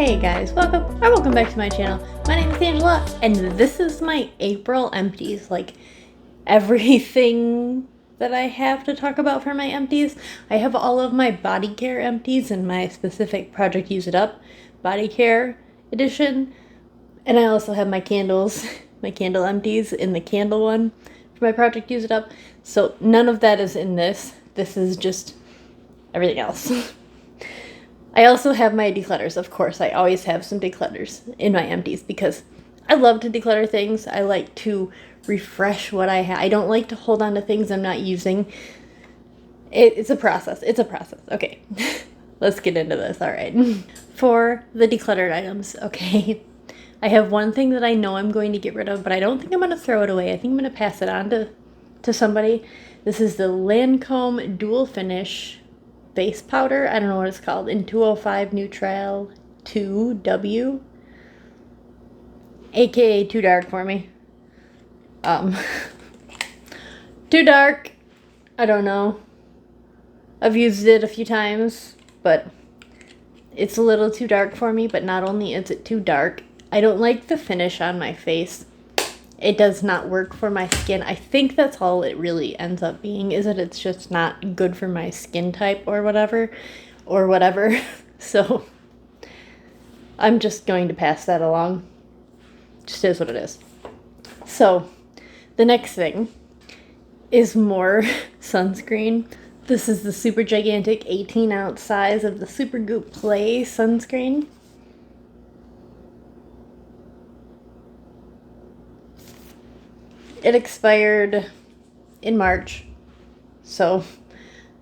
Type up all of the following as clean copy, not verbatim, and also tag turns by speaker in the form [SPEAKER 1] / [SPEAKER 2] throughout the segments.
[SPEAKER 1] Hey guys, welcome back to my channel. My name is Angela, and this is my April empties. Like, everything that I have to talk about for my empties. I have all of my body care empties and my specific Project Use It Up body care edition. And I also have my candles, my candle empties in the candle one for my Project Use It Up. So none of that is in this. This is just everything else. I also have my declutters, of course. I always have some declutters in my empties because I love to declutter things. I like to refresh what I have. I don't like to hold on to things I'm not using. It's a process. It's a process. Okay, let's get into this. All right. For the decluttered items, okay, I have one thing that I know I'm going to get rid of, but I don't think I'm going to throw it away. I think I'm going to pass it on to somebody. This is the Lancome Dual Finish Base Powder. I don't know what it's called. In 205 Neutral 2W. AKA too dark for me. Too dark. I don't know. I've used it a few times, but it's a little too dark for me. But not only is it too dark, I don't like the finish on my face. It does not work for my skin. I think that's all it really ends up being, is that it's just not good for my skin type or whatever. So I'm just going to pass that along. Just is what it is. So the next thing is more sunscreen. This is the super gigantic 18-ounce size of the Supergoop Play sunscreen. It expired in March, so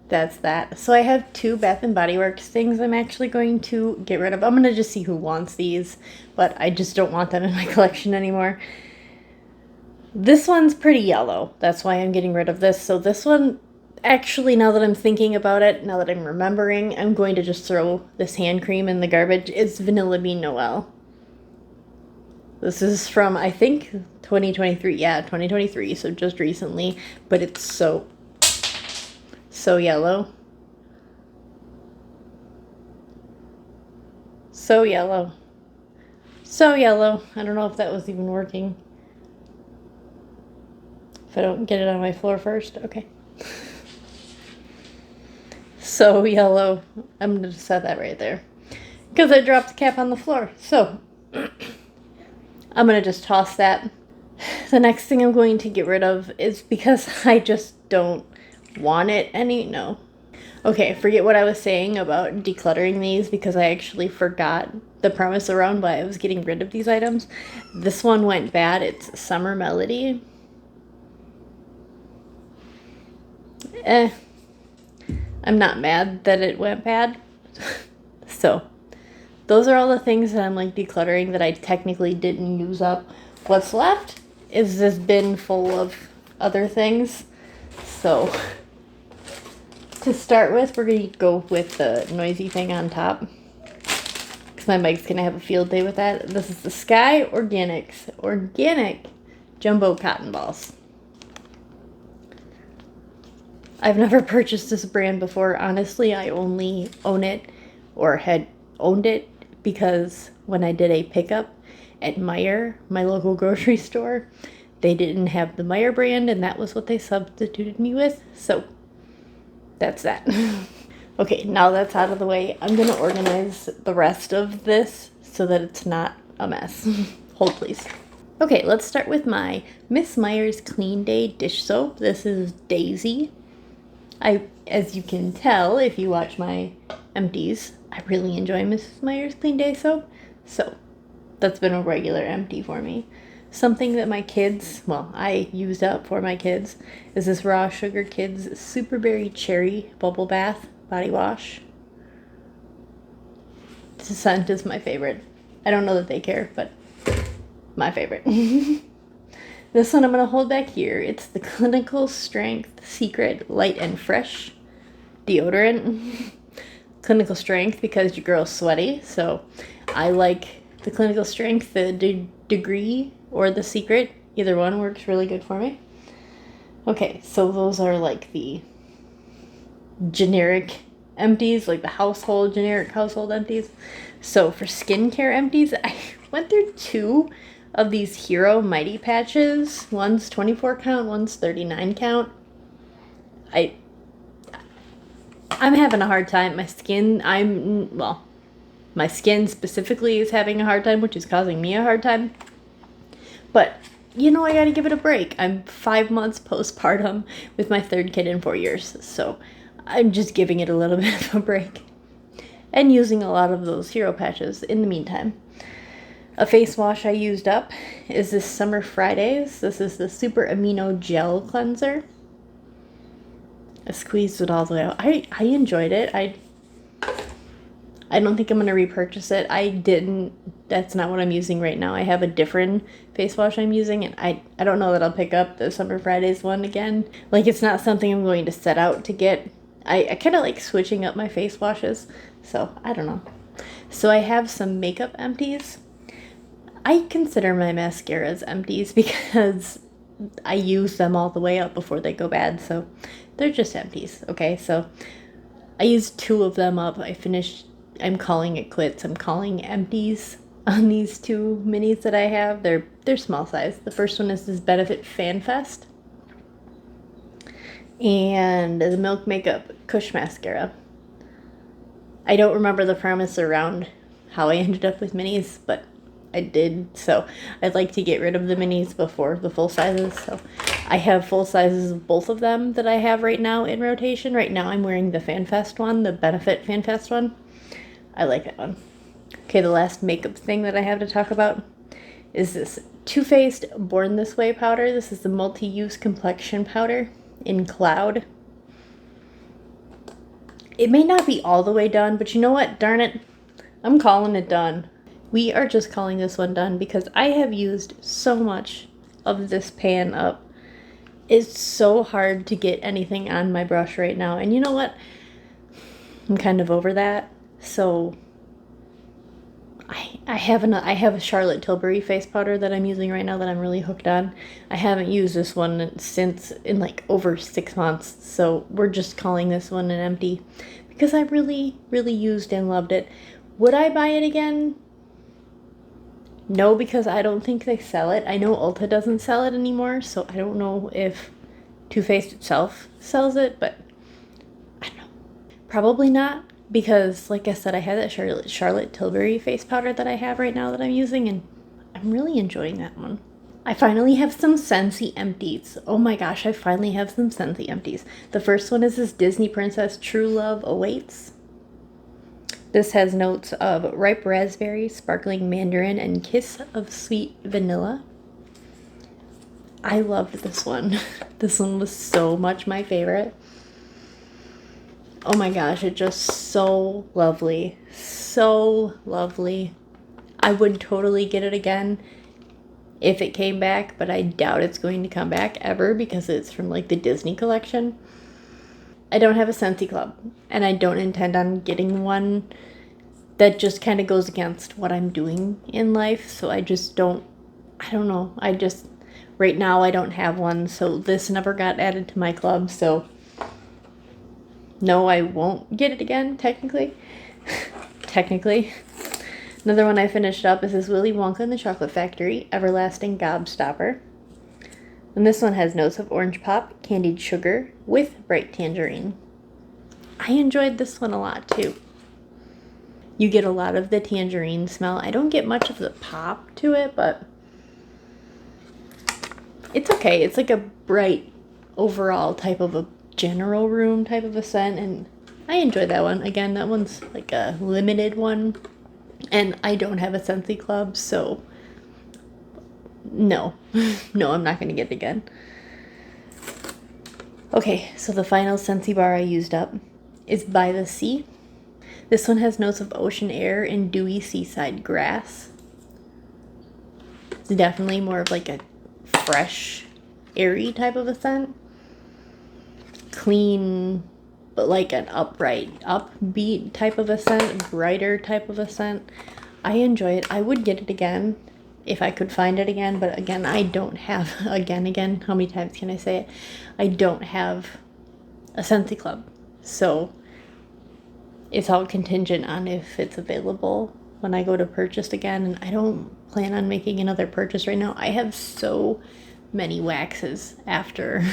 [SPEAKER 1] that's that. So I have two Bath & Body Works things I'm actually going to get rid of. I'm going to just see who wants these, but I just don't want them in my collection anymore. This one's pretty yellow. That's why I'm getting rid of this. So this one, actually, now that I'm thinking about it, now that I'm remembering, I'm going to just throw this hand cream in the garbage. It's Vanilla Bean Noel. This is from, I think, 2023. Yeah, 2023, so just recently. But it's so yellow. So yellow. So yellow. I don't know if that was even working. If I don't get it on my floor first. Okay. So yellow. I'm going to set that right there. Because I dropped the cap on the floor. So I'm going to just toss that. The next thing I'm going to get rid of is because I just don't want it no. Okay, forget what I was saying about decluttering these because I actually forgot the premise around why I was getting rid of these items. This one went bad. It's Summer Melody. I'm not mad that it went bad. So those are all the things that I'm like decluttering that I technically didn't use up. What's left is this bin full of other things. So to start with, we're going to go with the noisy thing on top, because my mic's going to have a field day with that. This is the Sky Organics Organic Jumbo Cotton Balls. I've never purchased this brand before. Honestly, I only own it or had owned it because when I did a pickup at Meijer, my local grocery store, they didn't have the Meijer brand, and that was what they substituted me with. So that's that. Okay, now that's out of the way, I'm going to organize the rest of this so that it's not a mess. Hold, please. Okay, let's start with my Miss Meyer's Clean Day dish soap. This is Daisy. As you can tell, if you watch my empties, I really enjoy Mrs. Meyer's Clean Day soap. So that's been a regular empty for me. Something that my kids, well, I used up for my kids, is this Raw Sugar Kids Super Berry Cherry Bubble Bath Body Wash. This scent is my favorite. I don't know that they care, but my favorite. This one I'm going to hold back here. It's the Clinical Strength Secret Light and Fresh deodorant. Clinical Strength because your girl's sweaty, so I like the Clinical Strength, the Degree or the Secret. Either one works really good for me. Okay, so those are like the generic empties, like the generic household empties. So for skincare empties, I went through 2 of these Hero Mighty patches. One's 24 count, one's 39 count. I'm having a hard time. My skin specifically is having a hard time, which is causing me a hard time. But, I gotta give it a break. I'm 5 months postpartum with my 3rd kid in 4 years. So I'm just giving it a little bit of a break. And using a lot of those hero patches in the meantime. A face wash I used up is this Summer Fridays. This is the Super Amino Gel Cleanser. I squeezed it all the way out. I enjoyed it. I don't think I'm going to repurchase it. That's not what I'm using right now. I have a different face wash I'm using, and I don't know that I'll pick up the Summer Fridays one again. Like, it's not something I'm going to set out to get. I kind of like switching up my face washes, so I don't know. So I have some makeup empties. I consider my mascaras empties because I use them all the way up before they go bad, so they're just empties, okay? So I used 2 of them up. I'm calling it quits. I'm calling empties on these 2 minis that I have. They're small size. The first one is this Benefit Fan Fest. And the Milk Makeup Kush Mascara. I don't remember the premise around how I ended up with minis, but I did, so I'd like to get rid of the minis before the full sizes. So I have full sizes of both of them that I have right now in rotation. Right now I'm wearing the FanFest one, the Benefit FanFest one. I like that one. Okay, the last makeup thing that I have to talk about is this Too Faced Born This Way powder. This is the multi-use complexion powder in Cloud. It may not be all the way done, but you know what? Darn it. I'm calling it done. We are just calling this one done because I have used so much of this pan up. It's so hard to get anything on my brush right now. And you know what? I'm kind of over that. So I have a Charlotte Tilbury face powder that I'm using right now that I'm really hooked on. I haven't used this one in like over 6 months. So we're just calling this one an empty because I really, really used and loved it. Would I buy it again? No, because I don't think they sell it. I know Ulta doesn't sell it anymore, so I don't know if Too Faced itself sells it, but I don't know. Probably not, because like I said, I had that Charlotte Tilbury face powder that I have right now that I'm using, and I'm really enjoying that one. I finally have some Scentsy empties. Oh my gosh, I finally have some Scentsy empties. The first one is this Disney Princess True Love Awaits. This has notes of ripe raspberry, sparkling mandarin, and kiss of sweet vanilla. I loved this one. This one was so much my favorite. Oh my gosh, it's just so lovely. So lovely. I would totally get it again if it came back, but I doubt it's going to come back ever because it's from like the Disney collection. I don't have a Scentsy club, and I don't intend on getting one. That just kind of goes against what I'm doing in life, so I don't know. Right now I don't have one, so this never got added to my club, so no, I won't get it again, technically. Technically. Another one I finished up is this Willy Wonka and the Chocolate Factory Everlasting Gobstopper. And this one has notes of orange pop, candied sugar, with bright tangerine. I enjoyed this one a lot too. You get a lot of the tangerine smell. I don't get much of the pop to it, but it's okay. It's like a bright overall type of a general room type of a scent, and I enjoyed that one. Again, that one's like a limited one, and I don't have a Scentsy club, so no. No, I'm not going to get it again. Okay, so the final Scentsy bar I used up is By the Sea. This one has notes of ocean air and dewy seaside grass. It's definitely more of like a fresh, airy type of a scent. Clean, but like an upbeat type of a scent, brighter type of a scent. I enjoy it. I would get it again if I could find it again, but again, I don't have, again, how many times can I say it? I don't have a Scentsy club, so it's all contingent on if it's available when I go to purchase again, and I don't plan on making another purchase right now. I have so many waxes after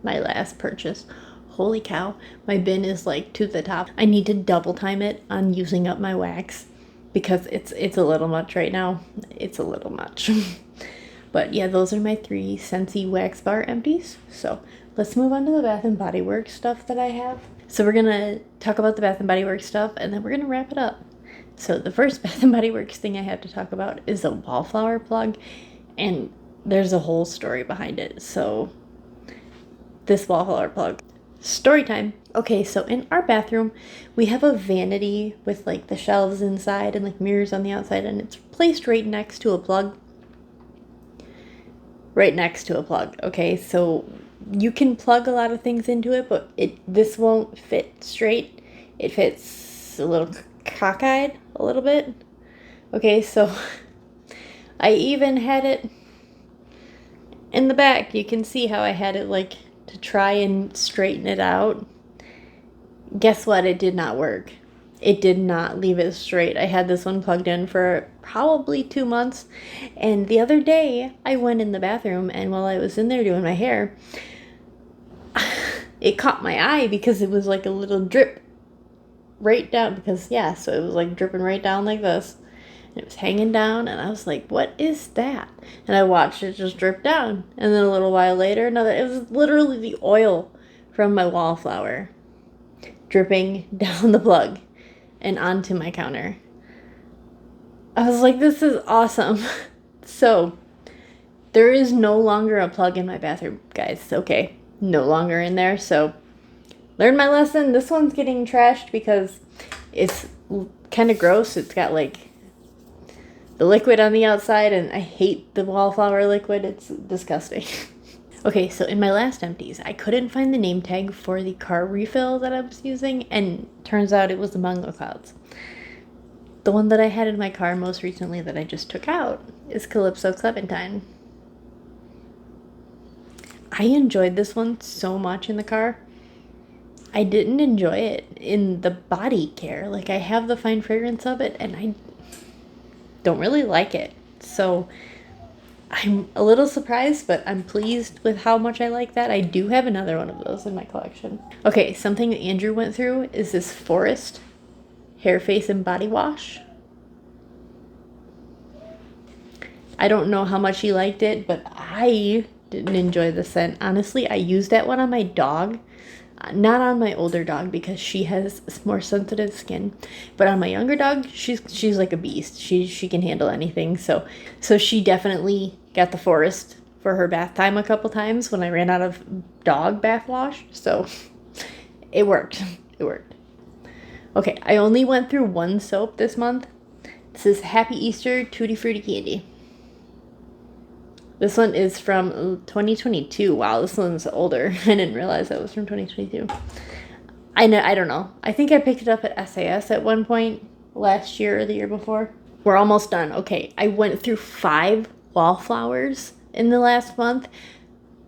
[SPEAKER 1] my last purchase. Holy cow, my bin is like to the top. I need to double time it on using up my wax because it's a little much right now. It's a little much. But yeah, those are my 3 Scentsy wax bar empties. So let's move on to the Bath and Body Works stuff that I have. So we're gonna talk about the Bath and Body Works stuff, and then we're gonna wrap it up. So the first Bath and Body Works thing I have to talk about is a wallflower plug, and there's a whole story behind it. So this wallflower plug. Story time. Okay, so in our bathroom, we have a vanity with like the shelves inside and like mirrors on the outside, and it's placed right next to a plug. Right next to a plug. Okay, so you can plug a lot of things into it, but this won't fit straight. It fits a little cockeyed a little bit. Okay, so I even had it in the back. You can see how I had it like to try and straighten it out. Guess what? It did not work. It did not leave it straight. I had this one plugged in for probably 2 months, and the other day I went in the bathroom, and while I was in there doing my hair, it caught my eye because it was like a little drip right down, because yeah, so it was like dripping right down like this, and it was hanging down, and I was like, what is that? And I watched it just drip down, and then a little while later, it was literally the oil from my wallflower dripping down the plug and onto my counter. I was like, this is awesome. So there is no longer a plug in my bathroom, guys. Okay, no longer in there. So learned my lesson. This one's getting trashed because it's kind of gross. It's got like the liquid on the outside, and I hate the wallflower liquid. It's disgusting. Okay, so in my last empties, I couldn't find the name tag for the car refill that I was using, and turns out it was the Mango Clouds. The one that I had in my car most recently that I just took out is Calypso Clementine. I enjoyed this one so much in the car. I didn't enjoy it in the body care. Like, I have the fine fragrance of it, and I don't really like it. So I'm a little surprised, but I'm pleased with how much I like that. I do have another one of those in my collection. Okay, something that Andrew went through is this Forest hair, face, and body wash. I don't know how much he liked it, but I didn't enjoy the scent. Honestly, I used that one on my dog. Not on my older dog because she has more sensitive skin, but on my younger dog, she's like a beast. She can handle anything. So she definitely got the Forest for her bath time a couple times when I ran out of dog bath wash. So it worked. It worked. Okay, I only went through one soap this month. This is Happy Easter Tutti Frutti Candy. This one is from 2022. Wow, this one's older. I didn't realize that was from 2022. I don't know. I think I picked it up at SAS at one point last year or the year before. We're almost done. Okay, I went through 5 wallflowers in the last month,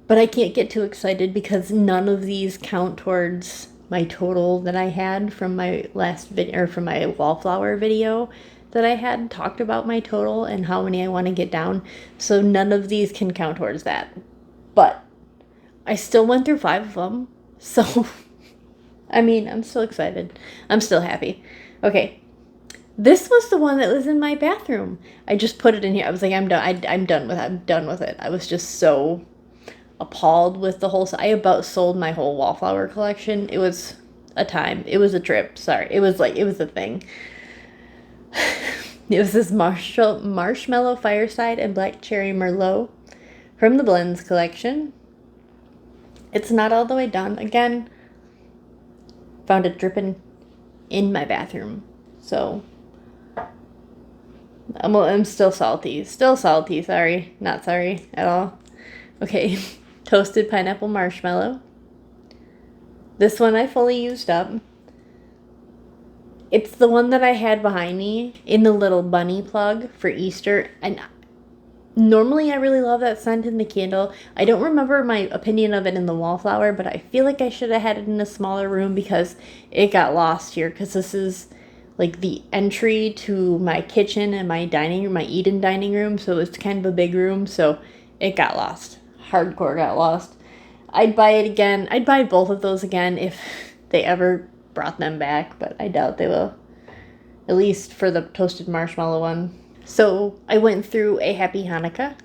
[SPEAKER 1] but I can't get too excited because none of these count towards my total that I had from my last video, or from my wallflower video that I had talked about my total and how many I want to get down. So none of these can count towards that. But I still went through 5 of them. So, I mean, I'm still excited. I'm still happy. Okay. This was the one that was in my bathroom. I just put it in here. I was like, I'm done. I'm done with it. I'm done with it. I was just so appalled with the whole... I about sold my whole wallflower collection. It was a time. It was a trip. Sorry. It was a thing. It was this Marshmallow Fireside and Black Cherry Merlot from the Blends collection. It's not all the way done. Again, found it dripping in my bathroom. So, I'm still salty. Still salty. Sorry. Not sorry at all. Okay. Toasted Pineapple Marshmallow. This one I fully used up. It's the one that I had behind me in the little bunny plug for Easter. And Normally, I really love that scent in the candle. I don't remember my opinion of it in the wallflower, but I feel like I should have had it in a smaller room because it got lost here. Because this is like the entry to my kitchen and my dining room, my eat-in dining room. So it's kind of a big room. So it got lost. Hardcore got lost. I'd buy it again. I'd buy both of those again if they ever brought them back, but I doubt they will. At least for the toasted marshmallow one. So I went through a Happy Hanukkah.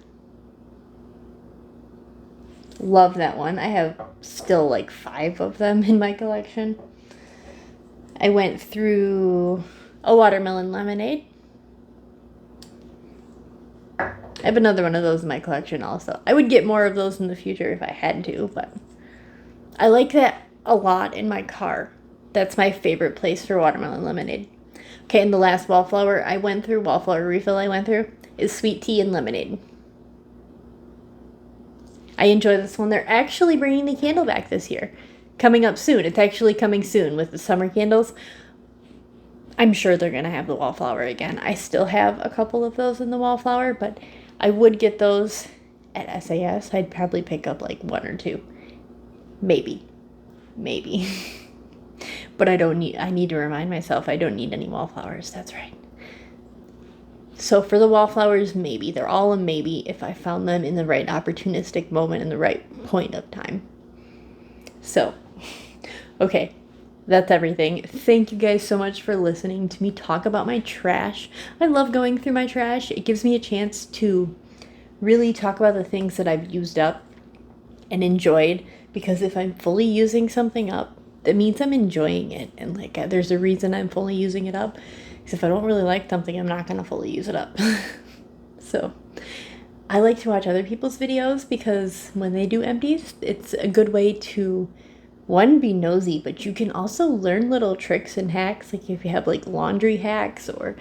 [SPEAKER 1] Love that one. I have still like 5 of them in my collection. I went through a watermelon lemonade. I have another one of those in my collection also. I would get more of those in the future if I had to, but I like that a lot in my car. That's my favorite place for watermelon lemonade. Okay, and the last wallflower refill I went through is sweet tea and lemonade. I enjoy this one. They're actually bringing the candle back this year. Coming up soon. It's actually coming soon with the summer candles. I'm sure they're going to have the wallflower again. I still have a couple of those in the wallflower, but I would get those at SAS. I'd probably pick up like 1 or 2. Maybe. But I need to remind myself I don't need any wallflowers. That's right. So for the wallflowers, maybe. They're all a maybe if I found them in the right opportunistic moment in the right point of time. So, okay, that's everything. Thank you guys so much for listening to me talk about my trash. I love going through my trash. It gives me a chance to really talk about the things that I've used up and enjoyed, because if I'm fully using something up, that means I'm enjoying it, and like there's a reason I'm fully using it up. Because if I don't really like something, I'm not gonna fully use it up. So I like to watch other people's videos because when they do empties, it's a good way to, one, be nosy, but you can also learn little tricks and hacks. Like if you have like laundry hacks or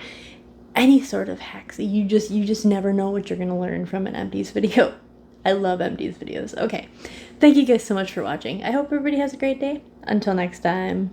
[SPEAKER 1] any sort of hacks, you just never know what you're gonna learn from an empties video. I love empties videos. Okay. Thank you guys so much for watching. I hope everybody has a great day. Until next time.